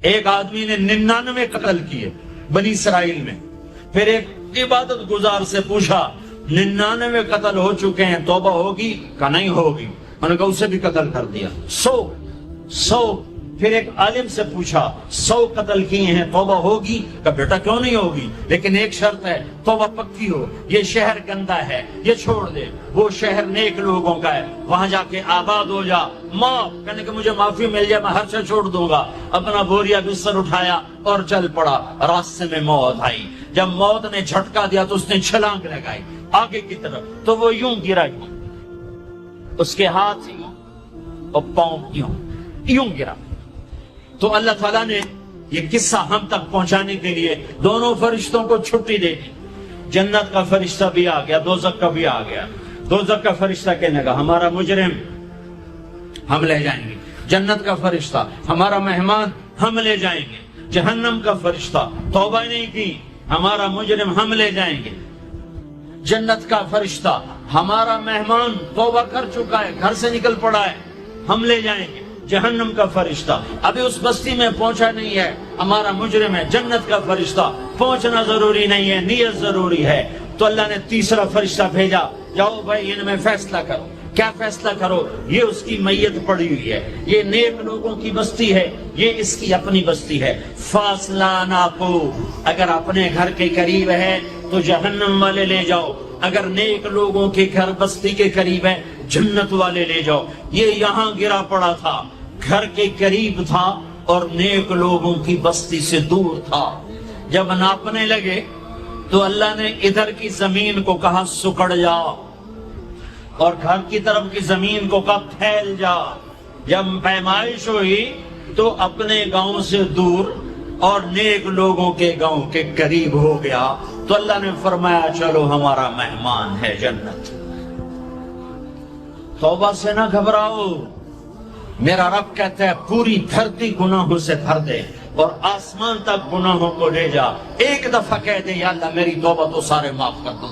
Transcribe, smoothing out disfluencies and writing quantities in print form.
ایک آدمی نے 99 قتل کیے بنی اسرائیل میں، پھر ایک عبادت گزار سے پوچھا 99 قتل ہو چکے ہیں، توبہ ہوگی؟ کہ نہیں ہوگی۔ انہوں نے کہا اسے بھی قتل کر دیا۔ 100 پھر ایک عالم سے پوچھا 100 قتل کیے ہیں، توبہ ہوگی؟ کہ بیٹا کیوں نہیں ہوگی، لیکن ایک شرط ہے، توبہ پکی ہو، یہ شہر گندا ہے یہ چھوڑ دے، وہ شہر نیک لوگوں کا ہے، وہاں جا کے آباد ہو جا، معاف کہنے کہ مجھے معافی مل جائے میں ہر شے چھوڑ دوں گا۔ اپنا بوریا بستر اٹھایا اور چل پڑا۔ راستے میں موت آئی، جب موت نے جھٹکا دیا تو اس نے چھلانگ لگائی آگے کی طرف، تو وہ یوں گرا، اس کے ہاتھ یوں اور پاؤں یوں گرا۔ تو اللہ تعالیٰ نے یہ قصہ ہم تک پہنچانے کے لیے دونوں فرشتوں کو چھٹی دے دی۔ جنت کا فرشتہ بھی آ گیا، دوزخ کا بھی آ گیا۔ دوزخ کا فرشتہ کہنے لگا ہمارا مجرم ہم لے جائیں گے، جنت کا فرشتہ ہمارا مہمان ہم لے جائیں گے، جہنم کا فرشتہ توبہ نہیں کی ہمارا مجرم ہم لے جائیں گے، جنت کا فرشتہ ہمارا مہمان توبہ کر چکا ہے گھر سے نکل پڑا ہے ہم لے جائیں گے، جہنم کا فرشتہ ابھی اس بستی میں پہنچا نہیں ہے ہمارا مجرم ہے، جنت کا فرشتہ پہنچنا ضروری نہیں ہے، نیت ضروری ہے۔ تو اللہ نے تیسرا فرشتہ بھیجا، جاؤ بھائی ان میں فیصلہ کرو۔ کیا فیصلہ کرو؟ یہ اس کی میت پڑی ہوئی ہے، یہ نیک لوگوں کی بستی ہے، یہ اس کی اپنی بستی ہے، فاصلہ ناپو، اگر اپنے گھر کے قریب ہے تو جہنم والے لے جاؤ، اگر نیک لوگوں کے گھر بستی کے قریب ہے جنت والے لے جاؤ۔ یہ یہاں گرا پڑا تھا، گھر کے قریب تھا اور نیک لوگوں کی بستی سے دور تھا۔ جب ناپنے لگے تو اللہ نے ادھر کی زمین کو کہا سکڑ جا، اور گھر کی طرف کی زمین کو کہا پھیل جا۔ جب پیمائش ہوئی تو اپنے گاؤں سے دور اور نیک لوگوں کے گاؤں کے قریب ہو گیا، تو اللہ نے فرمایا چلو ہمارا مہمان ہے جنت۔ توبہ سے نہ گھبراؤ، میرا رب کہتا ہے پوری دھرتی گناہوں سے بھر دے اور آسمان تک گناہوں کو لے جا، ایک دفعہ کہہ دے یا اللہ میری توبہ تو سارے معاف کر دو۔